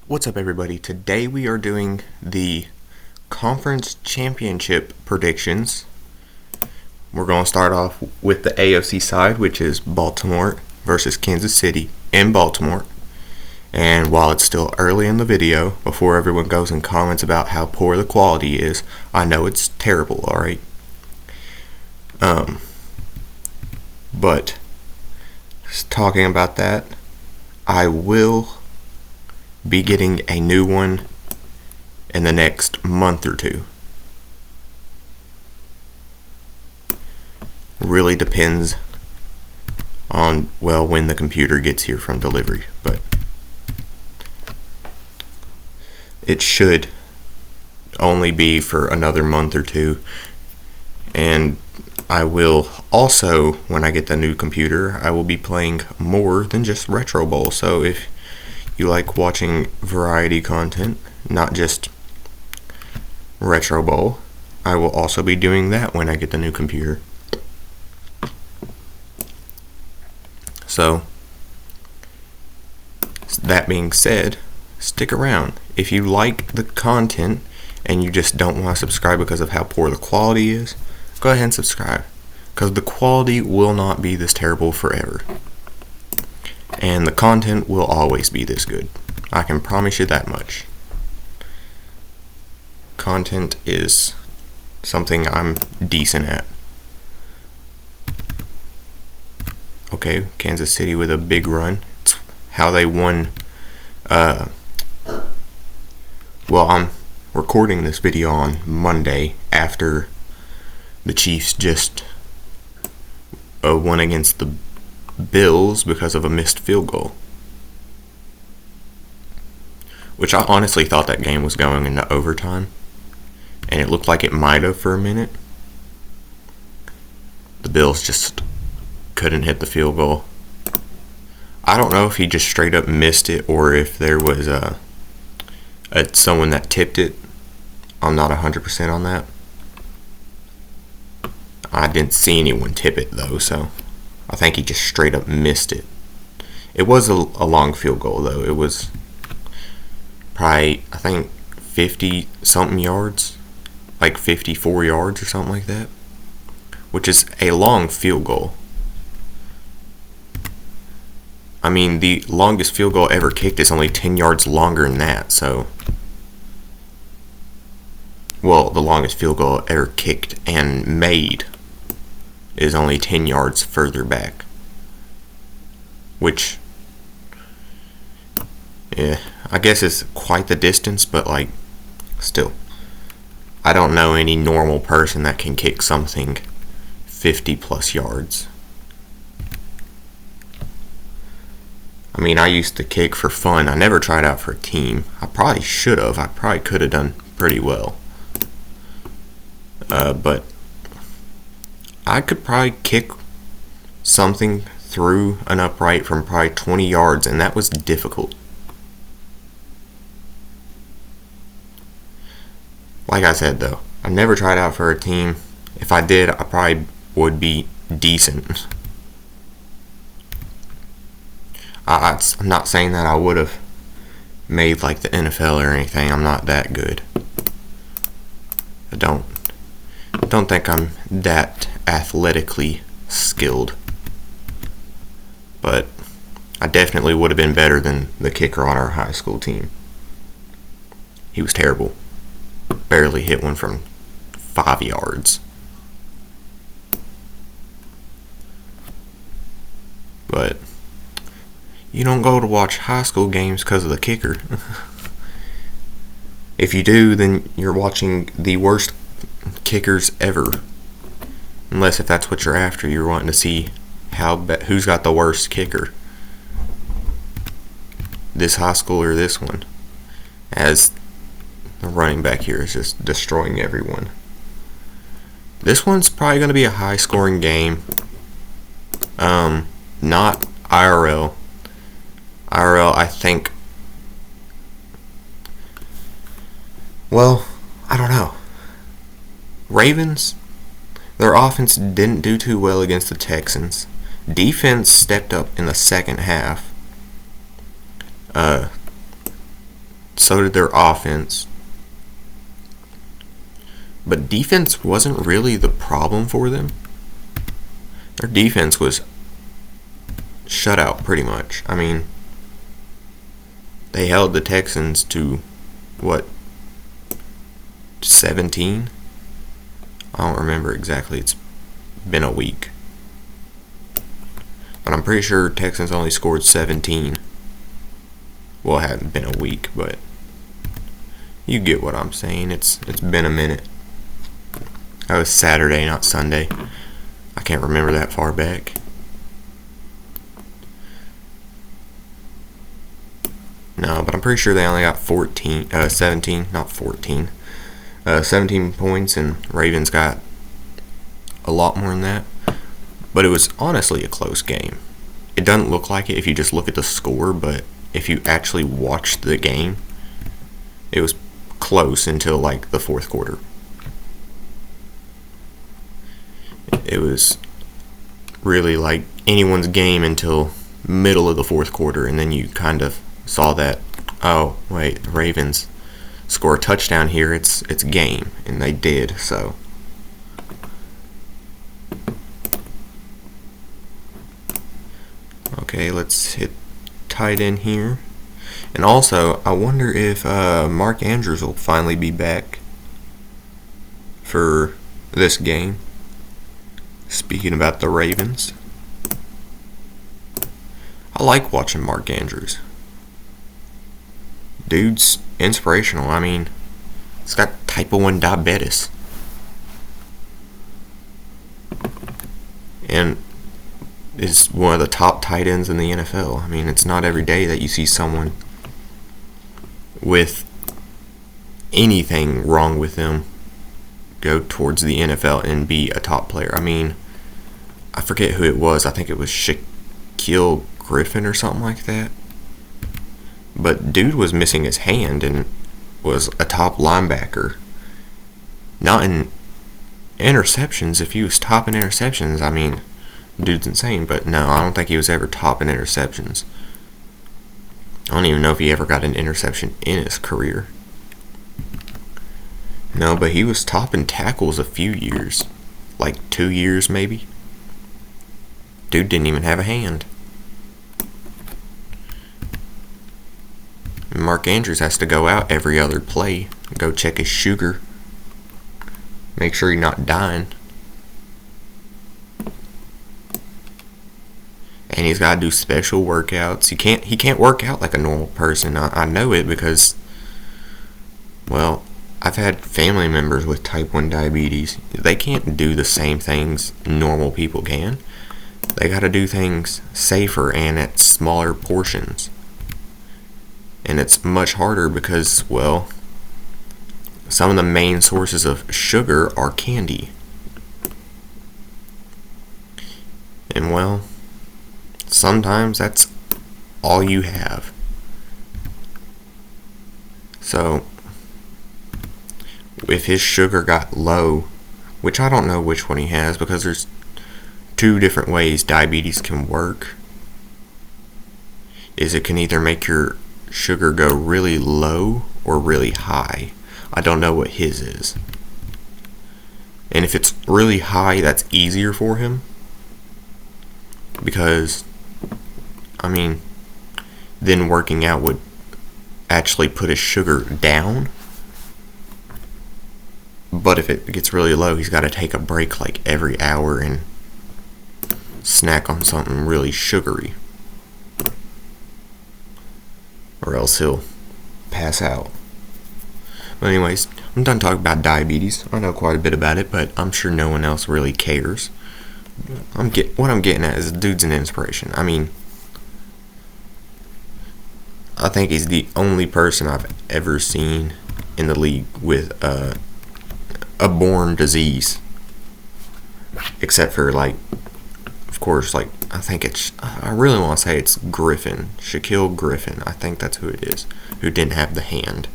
What's up, everybody? Today we are doing the conference championship predictions. We're going to start off with the AFC side, which is Baltimore versus Kansas City in Baltimore. And while it's still early in the video, before everyone goes and comments about how poor the quality is, I know it's terrible, alright? But talking about that, I will be getting a new one in the next month or two. Really depends on, when the computer gets here from delivery, but it should only be for another month or two. And I will also, when I get the new computer, I will be playing more than just Retro Bowl. So if you like watching variety content, not just Retro Bowl, I will also be doing that when I get the new computer. So, that being said, stick around. If you like the content and you just don't want to subscribe because of how poor the quality is, go ahead and subscribe, because the quality will not be this terrible forever. And the content will always be this good. I can promise you that much. Content is something I'm decent at. Okay, Kansas City with a big run. How they won. I'm recording this video on Monday after the Chiefs just won against the Bills because of a missed field goal, which I honestly thought that game was going into overtime, and it looked like it might have for a minute. The Bills just couldn't hit the field goal. I don't know if he just straight up missed it or if there was someone that tipped it. I'm not 100% on that. I didn't see anyone tip it though, so I think he just straight up missed it. It was a long field goal though. It was probably, I think, 50-something yards, like 54 yards or something like that, which is a long field goal. I mean, the longest field goal ever kicked is only 10 yards longer than that, so... Well, the longest field goal ever kicked and made is only 10 yards further back. Which, yeah, I guess is quite the distance, but still. I don't know any normal person that can kick something 50 plus yards. I mean, I used to kick for fun. I never tried out for a team. I probably should have. I probably could have done pretty well. But I could probably kick something through an upright from probably 20 yards, and that was difficult. Like I said, though, I never tried out for a team. If I did, I probably would be decent. I'm not saying that I would have made like the NFL or anything. I'm not that good. I don't think I'm that athletically skilled. But I definitely would have been better than the kicker on our high school team. He was terrible. Barely hit one from 5 yards. But you don't go to watch high school games because of the kicker. If you do, then you're watching the worst kickers ever. Unless if that's what you're after, you're wanting to see who's got the worst kicker. This high school or this one. As the running back here is just destroying everyone. This one's probably going to be a high scoring game. Not IRL. IRL, I think. Well, I don't know. Ravens, their offense didn't do too well against the Texans. Defense stepped up in the second half. So did their offense. But defense wasn't really the problem for them. Their defense was shut out pretty much. I mean, they held the Texans to, what, 17? I don't remember exactly. It's been a week. But I'm pretty sure Texans only scored 17. Well, it hadn't been a week, but you get what I'm saying. It's been a minute. That was Saturday, not Sunday. I can't remember that far back. No, but I'm pretty sure they only got 17, not 14. 17 points, and Ravens got a lot more than that. But it was honestly a close game. It doesn't look like it if you just look at the score, but if you actually watch the game, it was close until like the fourth quarter. It was really like anyone's game until middle of the fourth quarter, and then you kind of saw that, oh wait, the Ravens score a touchdown here, it's game, and they did. So okay, let's hit tight end here. And also, I wonder if Mark Andrews will finally be back for this game. Speaking about the Ravens, I like watching Mark Andrews. Dude's inspirational. I mean, he's got type 1 diabetes. And is one of the top tight ends in the NFL. I mean, it's not every day that you see someone with anything wrong with them go towards the NFL and be a top player. I mean, I forget who it was. I think it was Shaquille Griffin or something like that. But dude was missing his hand and was a top linebacker. Not in interceptions. If he was top in interceptions, I mean, dude's insane. But no, I don't think he was ever top in interceptions. I don't even know if he ever got an interception in his career. No, but he was top in tackles a few years. Like 2 years maybe. Dude didn't even have a hand. Mark Andrews has to go out every other play, go check his sugar, make sure he's not dying, and he's got to do special workouts. He can't work out like a normal person. I know it because, well, I've had family members with type 1 diabetes. They can't do the same things normal people can. They got to do things safer and at smaller portions. And it's much harder because, well, some of the main sources of sugar are candy. And, well, sometimes that's all you have. So, if his sugar got low, which I don't know which one he has because there's 2 different ways diabetes can work. It can either make your sugar go really low or really high. I don't know what his is. And if it's really high, that's easier for him. Because, I mean, then working out would actually put his sugar down. But if it gets really low, he's got to take a break like every hour and snack on something really sugary. Or else he'll pass out. But anyways, I'm done talking about diabetes. I know quite a bit about it, but I'm sure no one else really cares. What I'm getting at is the dude's an inspiration. I mean, I think he's the only person I've ever seen in the league with a born disease. Except for, like, of course, like, I really want to say it's Griffin. Shaquille Griffin. I think that's who it is. Who didn't have the hand.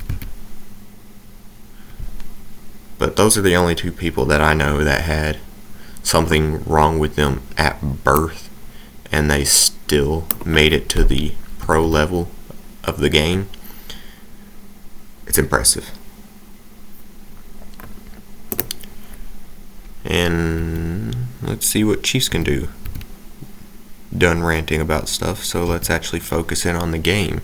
But those are the only 2 people that I know that had something wrong with them at birth. And they still made it to the pro level of the game. It's impressive. And let's see what Chiefs can do. Done ranting about stuff, so let's actually focus in on the game.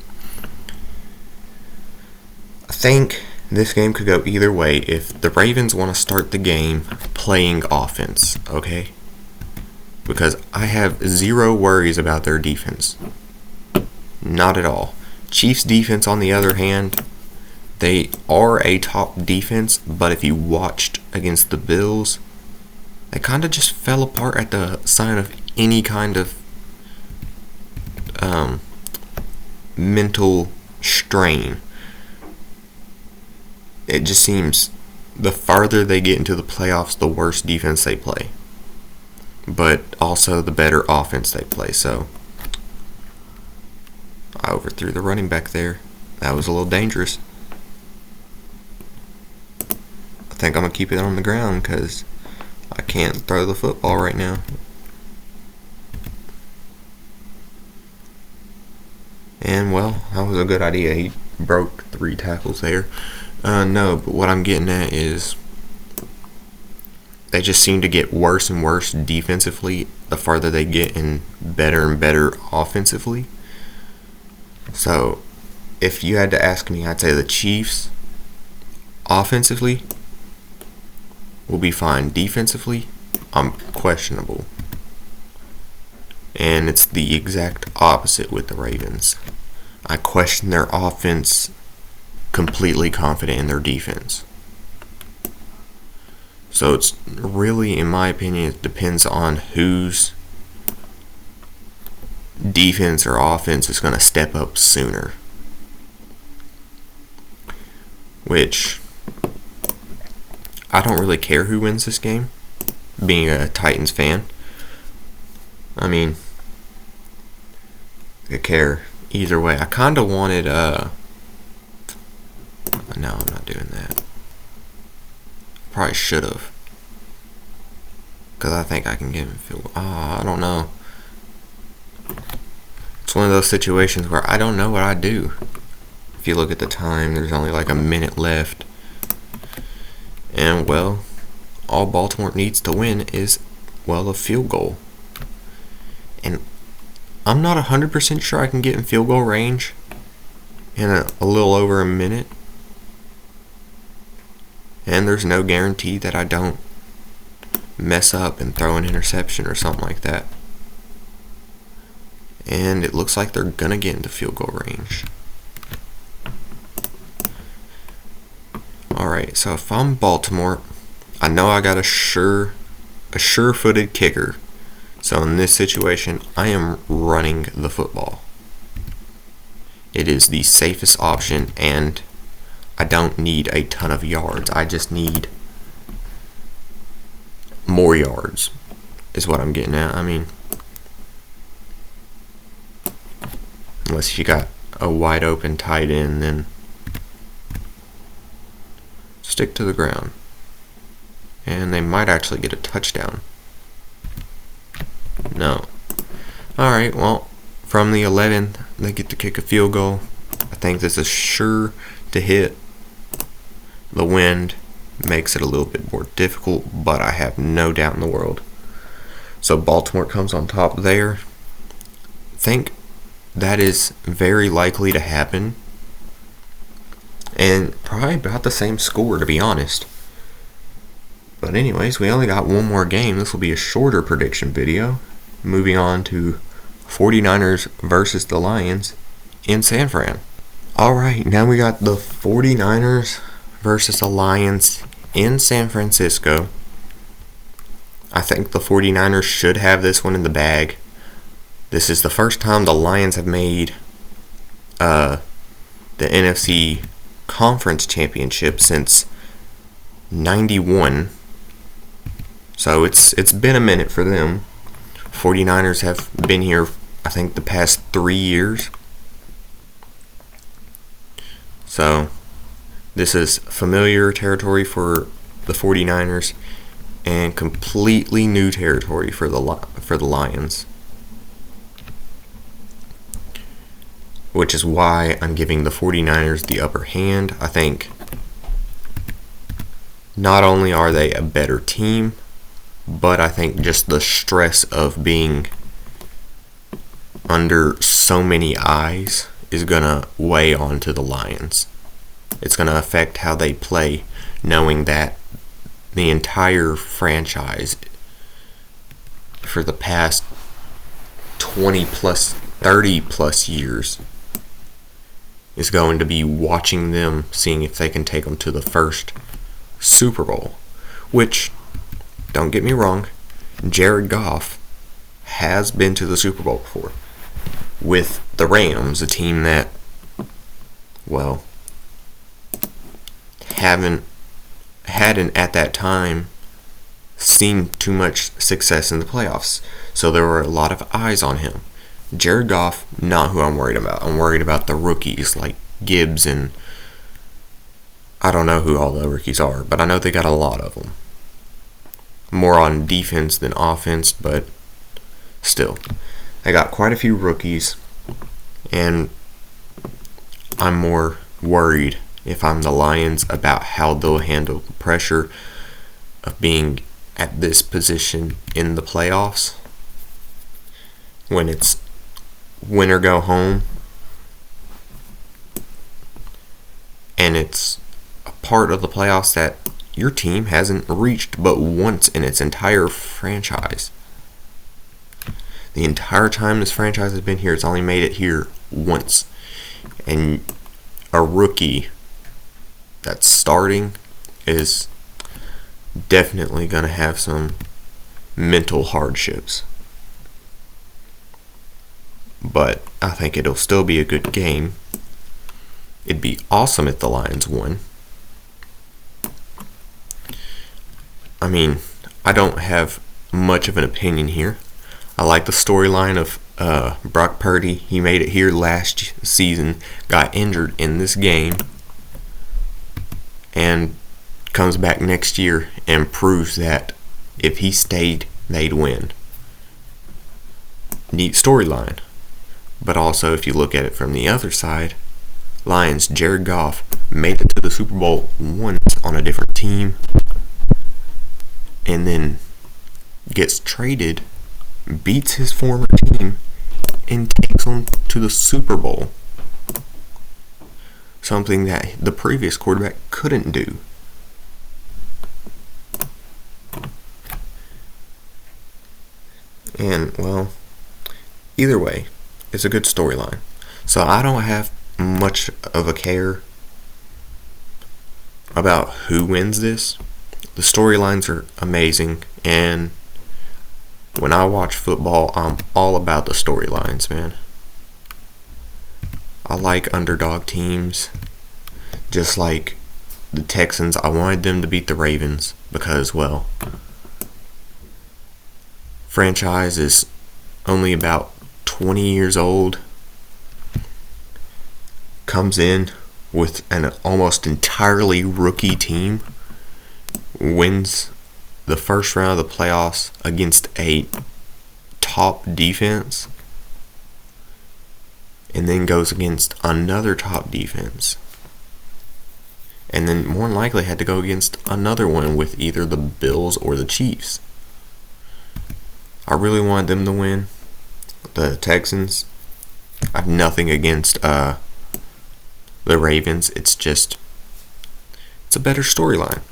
I think this game could go either way if the Ravens want to start the game playing offense, okay? Because I have zero worries about their defense. Not at all. Chiefs defense, on the other hand, they are a top defense, but if you watched against the Bills, they kind of just fell apart at the sign of any kind of mental strain. It just seems the farther they get into the playoffs, the worse defense they play, but also the better offense they play. So I overthrew the running back there. That was a little dangerous. I think I'm going to keep it on the ground because I can't throw the football right now. And, well, that was a good idea. He broke 3 tackles there. No, but what I'm getting at is they just seem to get worse and worse defensively the farther they get, and better offensively. So, if you had to ask me, I'd say the Chiefs offensively will be fine. Defensively, I'm questionable. And it's the exact opposite with the Ravens. I question their offense, completely confident in their defense. So it's really, in my opinion, it depends on whose defense or offense is going to step up sooner. Which, I don't really care who wins this game, being a Titans fan. I mean, I care either way. I kind of wanted, no, I'm not doing that. Probably should have. Because I think I can get him field. I don't know. It's one of those situations where I don't know what I'd do. If you look at the time, there's only like a minute left. And, well, all Baltimore needs to win is, well, a field goal. And I'm not 100% sure I can get in field goal range in a little over a minute. And there's no guarantee that I don't mess up and throw an interception or something like that. And it looks like they're going to get into field goal range. Alright, so if I'm Baltimore, I know I got a sure-footed kicker. So in this situation, I am running the football. It is the safest option, and I don't need a ton of yards. I just need more yards, is what I'm getting at. I mean, unless you got a wide open tight end, then stick to the ground. And they might actually get a touchdown. No. Alright, well, from the 11, they get to kick a field goal. I think this is sure to hit. The wind makes it a little bit more difficult, but I have no doubt in the world. So Baltimore comes on top there. I think that is very likely to happen. And probably about the same score, to be honest. But anyways, we only got one more game. This will be a shorter prediction video. Moving on to 49ers versus the Lions in San Fran. Alright, now we got the 49ers versus the Lions in San Francisco. I think the 49ers should have this one in the bag. This is the first time the Lions have made the NFC Conference Championship since 91. So it's been a minute for them. 49ers have been here, I think, the past 3 years. So this is familiar territory for the 49ers and completely new territory for the Lions. which is why I'm giving the 49ers the upper hand. I think not only are they a better team, but I think just the stress of being under so many eyes is going to weigh onto the Lions. It's going to affect how they play, knowing that the entire franchise for the past 20 plus, 30 plus years is going to be watching them, seeing if they can take them to the first Super Bowl. Which, don't get me wrong, Jared Goff has been to the Super Bowl before with the Rams, a team that, well, hadn't at that time seen too much success in the playoffs. So there were a lot of eyes on him. Jared Goff, not who I'm worried about. I'm worried about the rookies like Gibbs, and I don't know who all the rookies are, but I know they got a lot of them. More on defense than offense, but still. They got quite a few rookies, and I'm more worried if I'm the Lions about how they'll handle the pressure of being at this position in the playoffs when it's win or go home, and it's a part of the playoffs that your team hasn't reached but once in its entire franchise. The entire time this franchise has been here, it's only made it here once. And a rookie that's starting is definitely going to have some mental hardships. But I think it'll still be a good game. It'd be awesome if the Lions won. I mean, I don't have much of an opinion here. I like the storyline of Brock Purdy. He made it here last season, got injured in this game, and comes back next year and proves that if he stayed, they'd win. Neat storyline. But also, if you look at it from the other side, Lions, Jared Goff made it to the Super Bowl once on a different team, and then gets traded, beats his former team, and takes them to the Super Bowl. Something that the previous quarterback couldn't do. And, well, either way, it's a good storyline. So I don't have much of a care about who wins this. The storylines are amazing, and when I watch football, I'm all about the storylines, man. I like underdog teams. Just like the Texans, I wanted them to beat the Ravens because, well, franchise is only about 20 years old. Comes in with an almost entirely rookie team. Wins the first round of the playoffs against a top defense, and then goes against another top defense, and then more than likely had to go against another one with either the Bills or the Chiefs. I really wanted them to win. The Texans, I have nothing against the Ravens. It's a better storyline.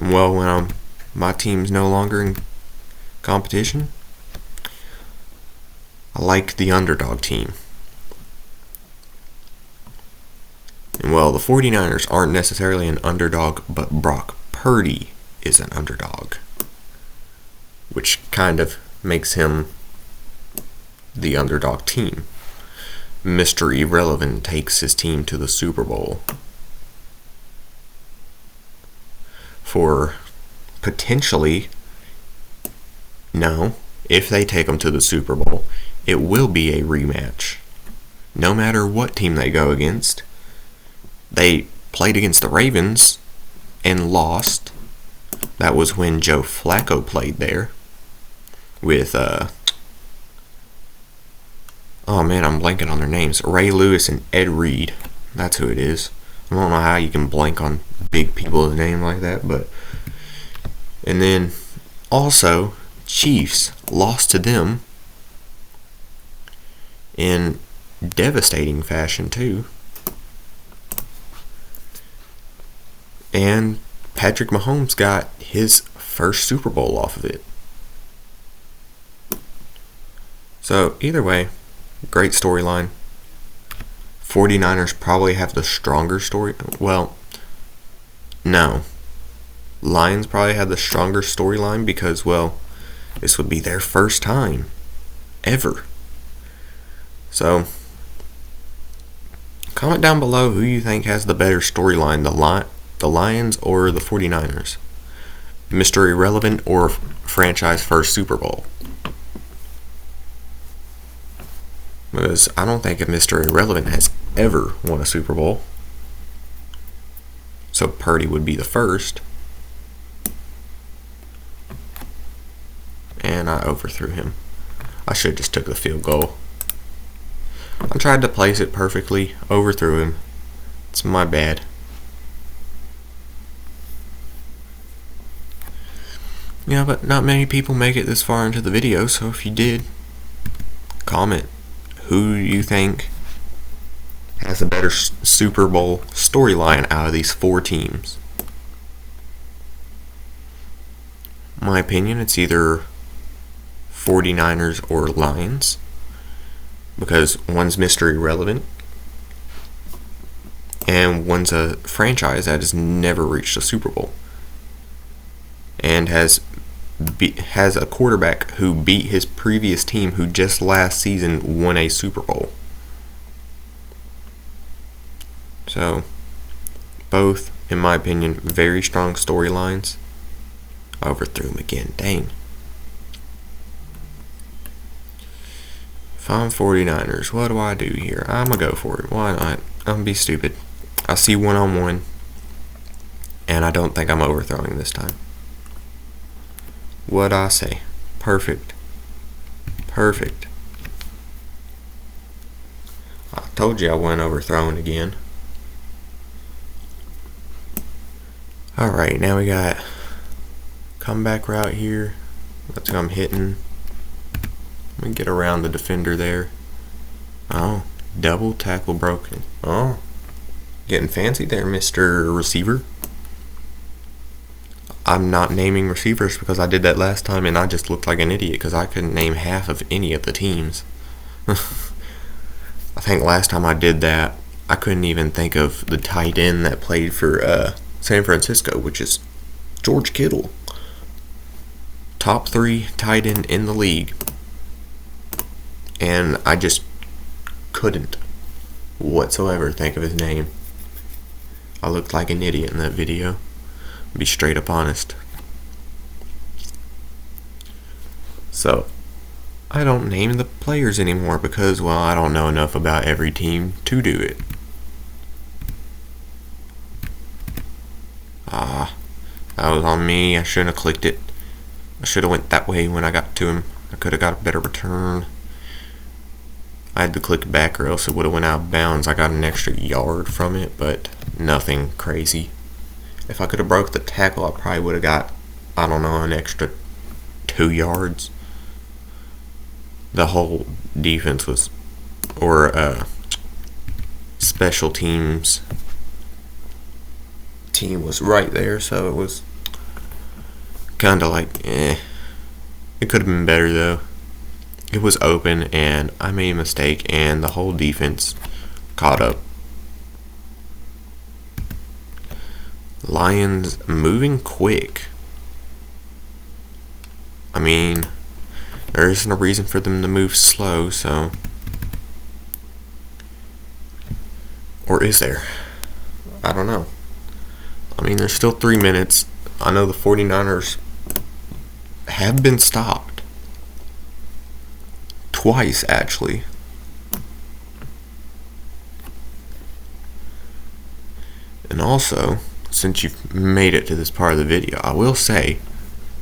And well, when my team's no longer in competition, I like the underdog team. And well, the 49ers aren't necessarily an underdog, but Brock Purdy is an underdog, which kind of makes him the underdog team. Mr. Irrelevant takes his team to the Super Bowl for potentially, no, if they take them to the Super Bowl, it will be a rematch. No matter what team they go against. They played against the Ravens and lost. That was when Joe Flacco played there with, Oh man, I'm blanking on their names. Ray Lewis and Ed Reed. That's who it is. I don't know how you can blank on big people's name like that, but. And then also, Chiefs lost to them in devastating fashion too. And Patrick Mahomes got his first Super Bowl off of it. So either way, great storyline. 49ers probably have the stronger story. Well, no. Lions probably have the stronger storyline because, well, this would be their first time ever. So, comment down below who you think has the better storyline, the Lions or the 49ers. Mr. Irrelevant or franchise first Super Bowl. Because I don't think if Mr. Irrelevant has ever won a Super Bowl. So Purdy would be the first. And I overthrew him. I should have just took the field goal. I tried to place it perfectly, overthrew him. It's my bad. Yeah, but not many people make it this far into the video, so if you did, comment who you think has a better Super Bowl storyline out of these 4 teams. My opinion, it's either 49ers or Lions, because one's Mr. Irrelevant and one's a franchise that has never reached a Super Bowl and has a quarterback who beat his previous team who just last season won a Super Bowl. So, both, in my opinion, very strong storylines. I overthrew him again. Dang. If I'm 49ers, what do I do here? I'm going to go for it. Why not? I'm going to be stupid. I see one-on-one, and I don't think I'm overthrowing this time. What'd I say? Perfect. Perfect. I told you I wasn't overthrowing again. Alright, now we got comeback route here. That's what I'm hitting. Let me get around the defender there. Oh, double tackle broken. Oh, getting fancy there, Mr. Receiver. I'm not naming receivers because I did that last time and I just looked like an idiot because I couldn't name half of any of the teams. I think last time I did that, I couldn't even think of the tight end that played for San Francisco, which is George Kittle. Top 3 tight end in the league. And I just couldn't whatsoever think of his name. I looked like an idiot in that video. Be straight up honest. So, I don't name the players anymore because, well, I don't know enough about every team to do it. That was on me. I shouldn't have clicked it. I should have went that way when I got to him. I could have got a better return. I had to click back or else it would have went out of bounds. I got an extra yard from it, but nothing crazy. If I could have broke the tackle, I probably would have got, I don't know, an extra 2 yards. The whole defense was, or special teams team was right there, so it was kind of like, It could have been better though. It was open and I made a mistake and the whole defense caught up. Lions moving quick. I mean, there isn't a reason for them to move slow, so. Or is there? I don't know. I mean, there's still 3 minutes. I know the 49ers have been stopped. Twice, actually. And also, since you've made it to this part of the video, I will say,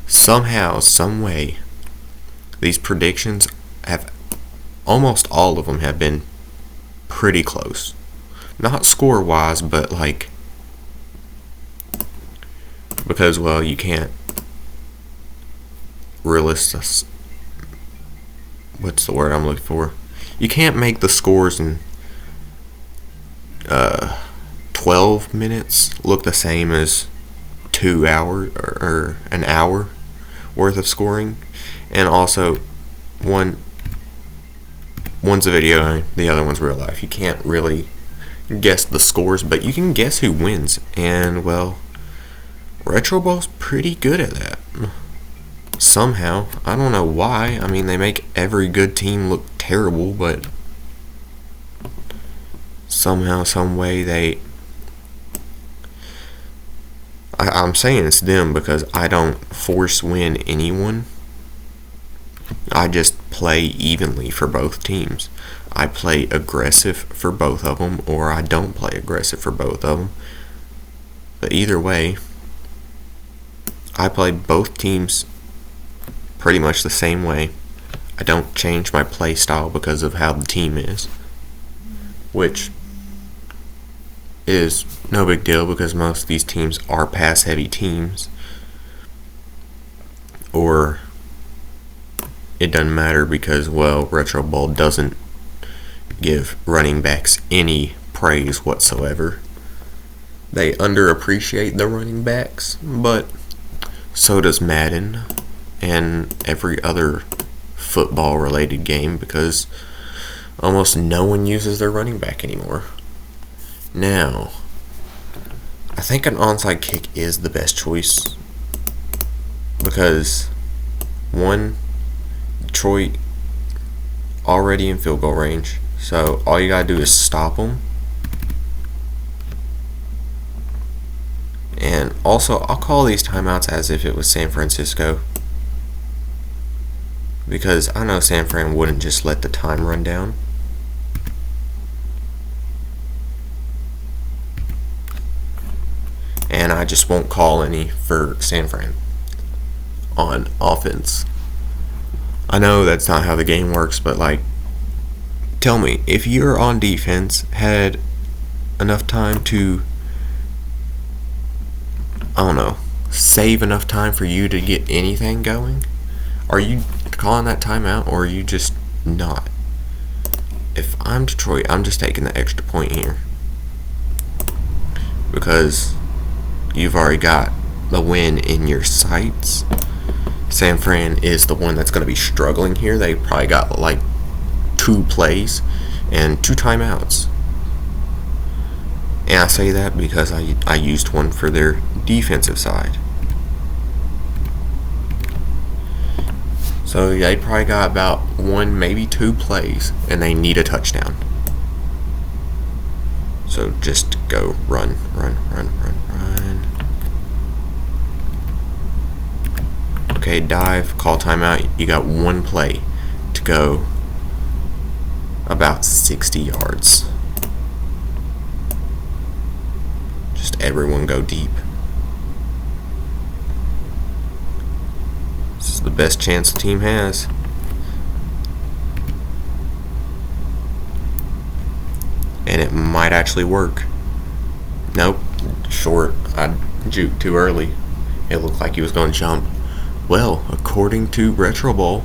somehow, some way, these predictions have almost all of them have been pretty close. Not score-wise, but like, because, well, you can't what's the word I'm looking for? You can't make the scores in 12 minutes look the same as 2 hours or an hour worth of scoring. And also, one's a video, the other one's real life. You can't really guess the scores, but you can guess who wins. And, well, Retro Ball's pretty good at that. Somehow. I don't know why. I mean, they make every good team look terrible, but somehow, some way I'm saying it's them because I don't force win anyone. I just play evenly for both teams. I play aggressive for both of them, or I don't play aggressive for both of them. But either way, I play both teams pretty much the same way. I don't change my play style because of how the team is, which is no big deal because most of these teams are pass heavy teams, or it doesn't matter because, well, Retro Ball doesn't give running backs any praise whatsoever. They underappreciate the running backs, but so does Madden and every other football related game because almost no one uses their running back anymore. Now, I think an onside kick is the best choice because, one, Detroit already in field goal range, so all you gotta do is stop them. And also, I'll call these timeouts as if it was San Francisco, because I know San Fran wouldn't just let the time run down. And I just won't call any for San Fran on offense. I know that's not how the game works, but like, tell me, if you're on defense, had enough time to, I don't know, save enough time for you to get anything going, are you calling that timeout or are you just not? If I'm Detroit, I'm just taking the extra point here because you've already got the win in your sights. San Fran is the one that's going to be struggling here. They probably got like 2 plays and 2 timeouts. And I say that because I used one for their defensive side. So they probably got about 1, maybe 2 plays, and they need a touchdown. So just go run. Okay, dive, call timeout. You got 1 play to go about 60 yards. Just everyone go deep. This is the best chance the team has. And it might actually work. Nope, short. I juked too early. It looked like he was going to jump. Well, according to Retro Ball,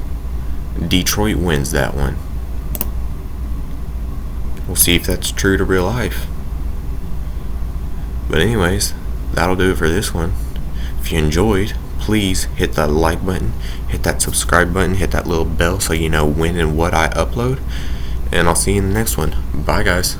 Detroit wins that one. We'll see if that's true to real life. But anyways, that'll do it for this one. If you enjoyed, please hit that like button, hit that subscribe button, hit that little bell so you know when and what I upload. And I'll see you in the next one. Bye, guys.